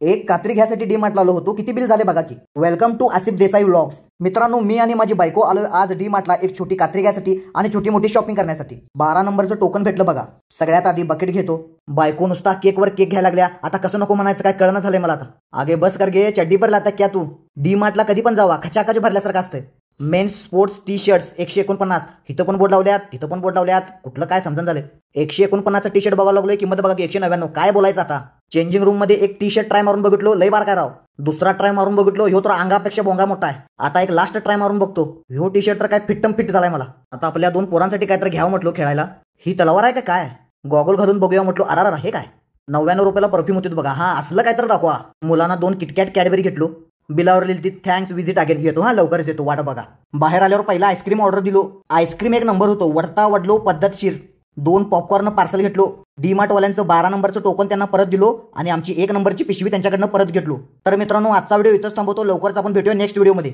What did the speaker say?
एक कात्री घ्यायसाठी डी मार्टला आलो होतो. किती बिल झाले बघा की. Welcome to Asif Desai vlogs. मित्रांनो, मी आणि माझी बायको आलो आज डी मार्टला एक छोटी कात्री घ्यायसाठी आणि छोटी मोठी शॉपिंग करण्यासाठी. 12 नंबरचं टोकन भेटलं बघा. सगळ्यात आधी बकेट घेतो. बायको नुसता केकवर केक घ्यायला लागल्या. आता कसं नको म्हणायचं काय कळणं झालंय मला. आता आगे बस कर गे, चड्डी पर लाता क्या तू. डी मार्टला कधी पण जावा, खचाखच भरल्यासारखं असतंय. Men's sports T shirts 149. इथं पण बोर्ड लावल्यात, तिथं पण बोर्ड लावल्यात. कुठलं काय समजून झालंय. 149चा टी शर्ट बघायला लागलोय, किंमत बघा 199. काय बोलायचं आता. चेंजिंग रूम मध्ये एक टी शर्ट ट्राय मारून बघितलो, लय बार काय राव. दुसरा ट्राय मारून बघितलो, ह्यो तर अंगापेक्षा भोंगा मोठा आहे. आता एक लास्ट ट्राय मारून बघतो. ह्यो टी शर्ट तर काय फिट्टम फिट झालाय मला. आता आपल्या 2 पोरांसाठी काहीतरी घ्यावं म्हटलो खेळायला. ही तलवार आहे का काय. गॉगल घालून बघूया म्हटलो. अरा हे काय 99 रुपयाला परफ्यूम होती बघा. हा असलं काय तर दाखवा. मुलांना 2 किटकॅट कॅडबरी घेतलो. बिलावर लिहिली थँक्स विजिट अगेन. येतो हा लवकरच येतो, वाट बघा. बाहेर आल्यावर पहिला आईस्क्रीम ऑर्डर दिलो. आईस्क्रीम एक नंबर होतो. वडता वडलो पद्धतशीर. 2 पॉपकॉर्न पार्सल घेतलो. डीमार्ट वाल्यांचं 12 नंबरचं टोकन त्यांना परत दिलो आणि आमची 1 नंबरची पिशवी त्यांच्याकडनं परत घेतलो. तर मित्रांनो, आजचा व्हिडिओ इथंच थांबवतो. लवकरच आपण भेटूया नेक्स्ट व्हिडिओमध्ये.